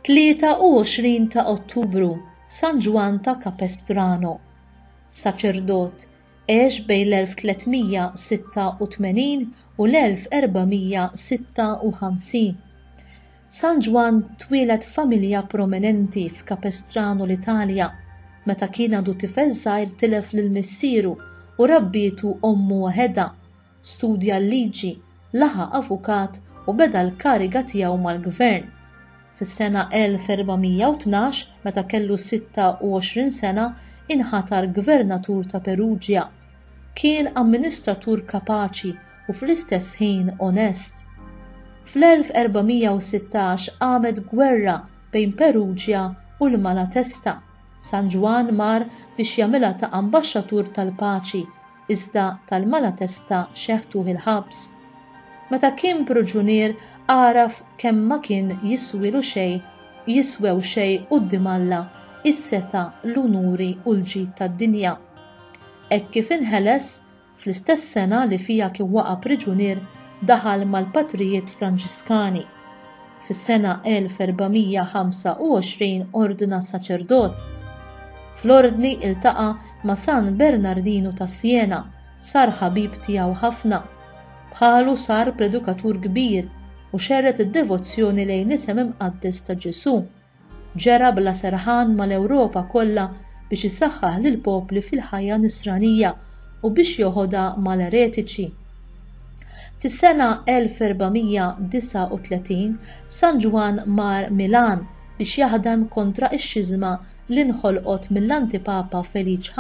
23 ta' Ottubru, San Ġwann ta' Capestrano. Saċerdot, għex bejn l-1386 u l-1456. San Ġwann twieled familja prominenti f'Capestrano l-Italja. Meta kien għadu tifel żgħir tilef lil missieru u rabbietu ommu waħedha. Studja l-liġi, laħaq avukat u beda l-kariga tiegħu mal-gvern. Fis-sena 1412, meta kellu 26 sena, inħatar gvernatur ta' Peruġja. Kien amministratur kapaċi u fl-istess ħin onest. Fl-1416 għamet gwerra bejn Peruġja u l-Malatesta. San Ġwann mar biex jagħmilha ta' ambaxxatur tal-paċi, iżda tal-Malatesta xeħtuh il-ħabs. Meta kien priġunier għaraf kemm ma kien jiswew xejn quddiem Alla, is-seta, l-unuri u l-ġid tad-dinja. Hekk kif inħeles, fl-istess sena li fija kien waqa' priġunier daħal mal-Patrijiet Franġiskani. Fis-sena 1425 ordina saċerdot. Fl-ordni iltaqa' ma' San Bernardino ta' Siena, sar ħabib tiegħu ħafna. Bħalu sar predukatur kbir u xerret id-devozzjoni lejn l-isem imqaddis ta' Ġesu. Ġera bla serħan mal-Ewropa kollha biex isaħħaħ lil popli fil-ħajja nisranija u biex joħodha mal-eretiċi. Fis-sena 1439 San Ġwann mar Milan biex jaħdem kontra x-xizma li nħolqot mill-antipapa Feliċ V.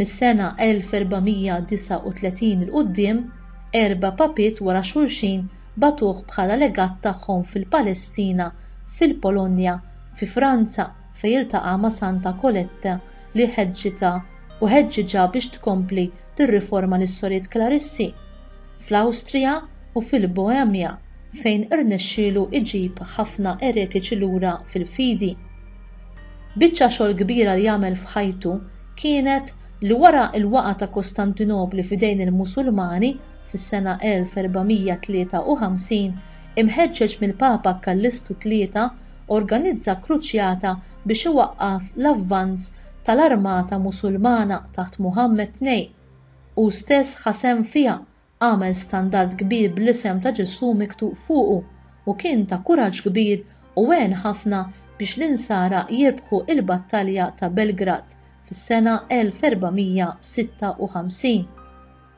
Mis-sena 1439 il-qudiem, 4 papiet wara xulxin batuh bħala legat tagħhom fil-Palestina, fil-Polonja, fi Franza fejn iltaqa' ma' Santa Koletta li ħeġġiġha biex tkompli tirriforma l-istorijiet Klarissi, fl-Awstrija u fil-Bohemja fejn irnexxielu iġib ħafna eretiċi lura fil-fidi. Biċċa xogħol kbira li jagħmel f'ħajtu kienet li wara l-waqa' ta' Kostantinopli f'idejn il-Musulmani fis-sena 1453 imħeġġeġ mill-Papa Kallistu III organizza kruċjata biex iwaqqaf l-avvanz tal-armata Musulmana taħt Muħammed II u stess ħasem fiha għamel standard kbir bl-isem ta' Ġesu miktub fuqu u kien ta' kuraġġ kbir u għen ħafna biex l-insara jirbħu il-battalja ta' Belgrad fis-sena 1456.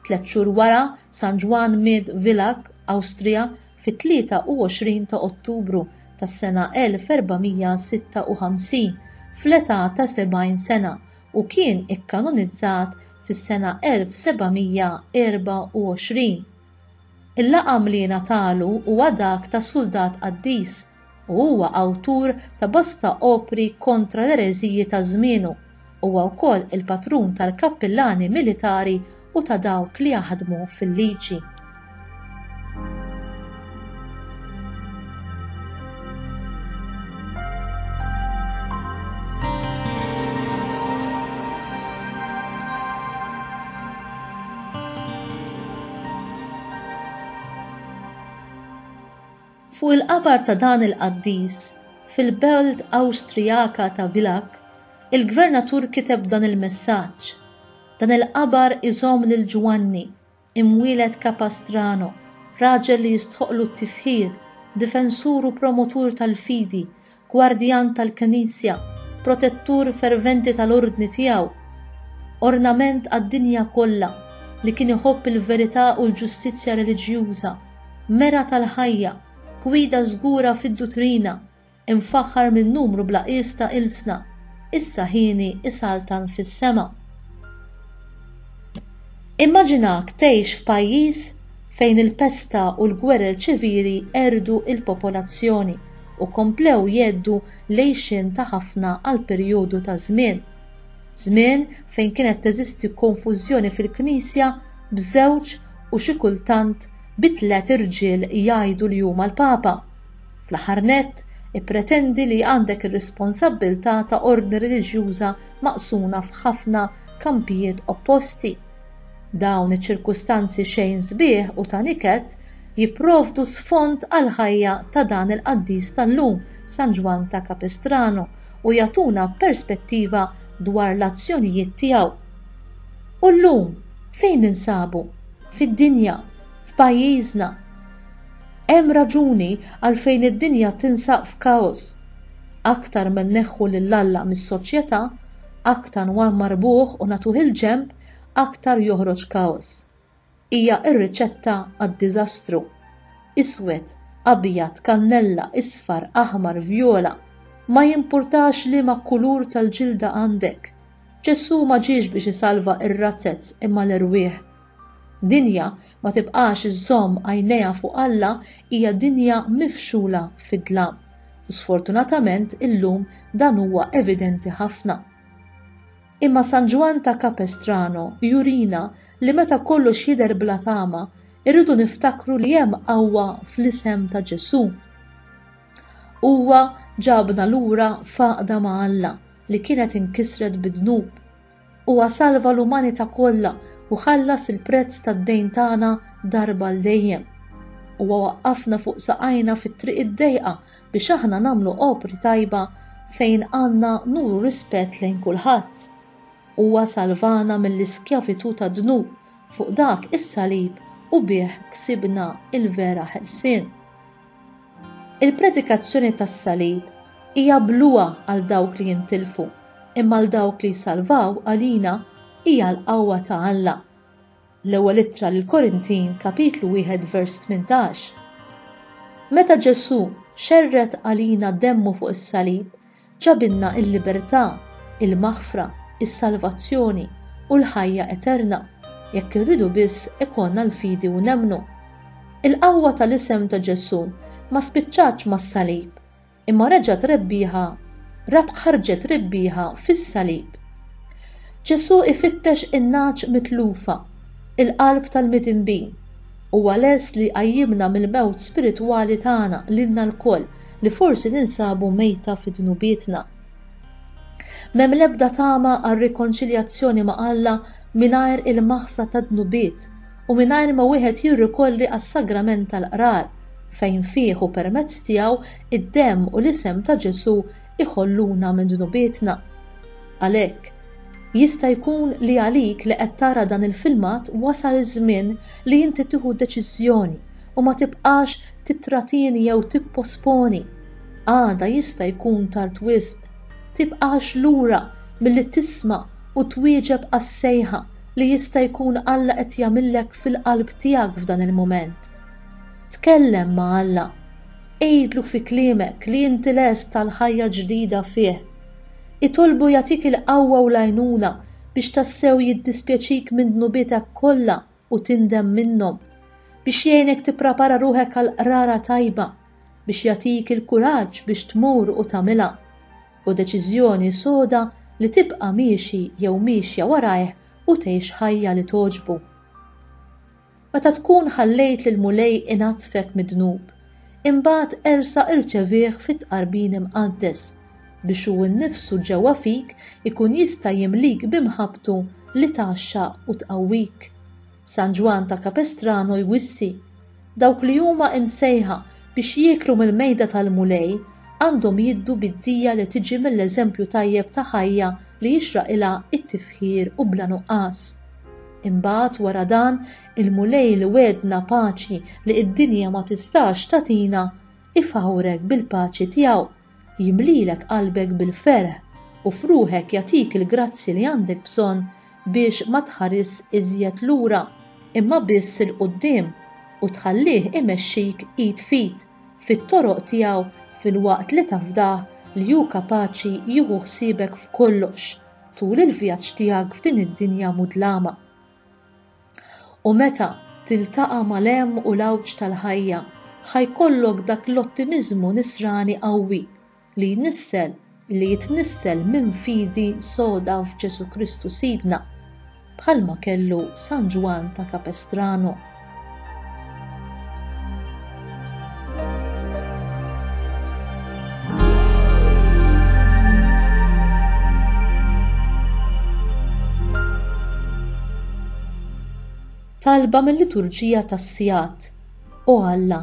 3 xhur wara San Ġwann miet Villach, Awstrija, fit-23 ta' Ottubru tas-sena 1456 fl-età ta' 70 sena u kien ikkanonizzat fis-sena 1724. Il-laqam li natalu huwa dak ta' Suldat Qaddis u huwa awtur ta' bosta opri kontra l-ereżiji ta' żmienu. Huwa wkoll il-patrun tal-kappillani militari u ta' dawk li jaħdmu fil-liġi. Fuq il-qabar ta' dan il-Qaddis, fil-belt Awstrijaka ta' Villach, il-gvernatur kiteb dan il-messaġġ. Dan il-qabar iżomm lil Ġwanni, imwieled Capestrano, raġel li jistħoqlu t-tifħir, difensur u promotur tal-fidi, gwardjan tal-Knisja, protettur ferventi tal-ordni tiegħu, ornament għad-dinja kollha li kien iħobb il-verità u l-ġustizzja reliġjuża, mera tal-ħajja, gwida żgura fid-dottrina, infaħħar minn numru bla qis ta' ilsna, issa ħini isaltan fis-sema. Immaġinak tgħix f'pajjiż fejn il-pesta u l-gwerer ċivili erdu il-popolazzjoni u komplew jeddu lejxin ta' ħafna għal perjodu ta' żmien. Żmien fejn kienet teżisti konfużjoni fil-Knisja b'żewġ u xi kultant bitlet irġiel jgħidu li huma l-Papa. Fl-aħħar nett ippretendi li għandek ir-responsabbiltà ta' ordni reliġjuża maqsuna f'ħafna kampijiet opposti. Dawn iċ-ċirkustanzi xejn sbieħ u ta' niket jipprovdu sfond għal ħajja ta' dan il-qaddis tal-lum San Ġwann ta' Capestrano u jagħtuna perspettiva dwar l-azzjonijiet tiegħu. U llum fejn ninsabu? Fid-dinja, f'pajjiżna. Hemm raġuni għalfejn id-dinja tinsab f'kaos. Aktar ma nneħħu lil Alla mis-soċjetà, aktar huwa marbuħ u nagħtuh il-ġenb, aktar joħroġ kaos. Hija r-riċetta għad-diżastru. Iswed, abjad, kannella, isfar, aħmar, vjola. Ma jimpurtax li ma kulur tal-ġilda għandek. Ġesu ma ġiex biex isalva ir-razzezz imma l-irwieħ. Dinja ma tibqax iżżomm għajnejha fuq Alla hija dinja mifxula fid-dlam. U sfortunatament illum dan huwa evidenti ħafna. Imma San Ġwann ta' Capestrano jurina li meta kollox jidher bla tama, irridu niftakru li hemm qawwa fl-isem ta' Ġesu. Huwa ġabna lura faqda ma' Alla li kienet inkisret bid-dnub. Huwa salva l-umanità kollha u ħallas il-prezz tad-dejn tagħna darba l dejjem. Huwa waqqafna fuq saqajna fit-triq id-dejqa biex aħna nagħmlu opri tajba fejn għandna nuru rispett lejn kulħadd. Huwa salvana mill-iskjavitu tad-dnub fuq dak is-salib u bih ksibna il-vera ħelsien. Il-predikazzjoni tas-salib hija bluwa għal dawk li jintilfu, imma għal dawk li salvaw għalina hija l-qawwa ta' Alla. L-ewwel ittra lil Korintin kapitlu 1 vers 18. Meta Ġesu xerret għalina demmu fuq is-salib, ġabilna il-libertà, il-maħfra, is-salvazzjoni u l-ħajja eterna, jekk irridu biss ikonna l-fidi u nemnu. Il-qawwa tal-isem ta' Ġesu ma spiċċax mas-salib, imma ħarġet rebbieħa fis-salib. Ġesu ifittex in-naċ mitlufa, il-qalb tal-mitinbin, huwa lest li qajjimna mill-mewt spiritwali tagħna lilna l-koll li forsi ninsabu mejta fid-dnubietna. M'hemm l-ebda tama għar-rikonċiljazzjoni ma' Alla mingħajr il-maħfra tad-dnubiet u mingħajr ma wieħed jirrikorri għas-sagrament tal-qrar fejn fih u permezz tiegħu id-demm u l-isem ta' Ġesu iħolluna minn dnubietna. Għalhekk jista' jkun li għalik li qed tara dan il-filmat wasal iż-żmien li inti tieħu deċiżjoni u ma tibqax titratini jew tipposponi. Għada jista' jkun tard wisq, tibqax lura milli tisma' u twieġeb għas-sejħa li jista' jkun Alla qed jagħmilek fil-qalb tiegħek f'dan il-mument. Tkellem ma' Alla, ejdlu fi kliemek li inti lest tal-ħajja ġdida fih. Itolbu jagħtik il-qawwa u l-għajnuna biex tassew jiddispjaċik minn dnubietek kollha u tindem minnhom, biex jgħinek tipprepara ruħek għal qrara tajba, biex jagħtik il-kuraġġ biex tmur u tagħmilha, u deċiżjoni soda li tibqa' miexi jew miexja warajh u tgħix ħajja li toġbu. Meta tkun ħallejt lil mulej inatfek mid-dnub, imbagħad ersa' irċevih fit-tqarbin imqaddes biex hu nnifsu ġewwa fik ikun jista' jimlik b'imħabbtu li taxxa u tqawwik. San Ġwann ta' Capestrano jwissi dawk li huma imsejħa biex jieklu mill-mejda tal-mulej għandhom jiddu bid-dija li tiġi mill-eżempju tajjeb ta' ħajja li jixraq ilha it-tifħir u bla nuqqas. Imbagħad wara dan il-mulej li wedna paċi li d-dinja ma tistax tagħtina ifawrek bil-paċi tiegħu, jimlilek qalbek bil-ferħ u fruħek jagħtik il-grazzi li għandek bżonn biex ma tħares iżjed lura imma biss il-qudiem u tħallih imexxik id fit fit-toroq tiegħu fil-waqt li tafdah li hu kapaċi jieħu ħsiebek f'kollox tul il-vjaġġ tiegħek f'din id-dinja mudlama. U meta tiltaqa' mal-hemm u l-awġ tal-ħajja ħajkollok dak l-ottimiżmu nisrani qawwi li jitnissel minn fidi soda f'Ġesu Kristu Sidna, bħalma kellu San Ġwann ta' Capestrano. Talba mill-Liturġija tas-Sigħat. O Alla,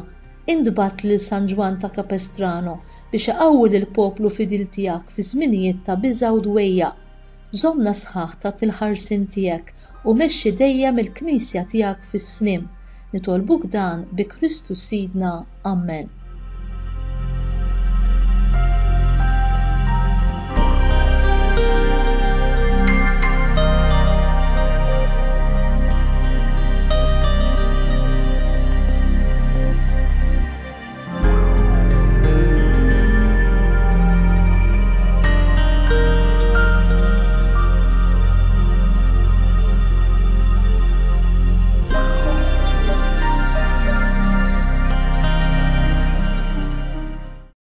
indbat lil San Ġwann ta' Capestrano biex iqawwi lill-poplu fidil tiegħek fi żminijiet ta' biża' u dwejja. Żommna sħaħ taħt il-ħarsien tiegħek u mexxi dejjem il-Knisja tiegħek fis-sniem. Nitolbuk dan bi Kristu Sidna. Amen.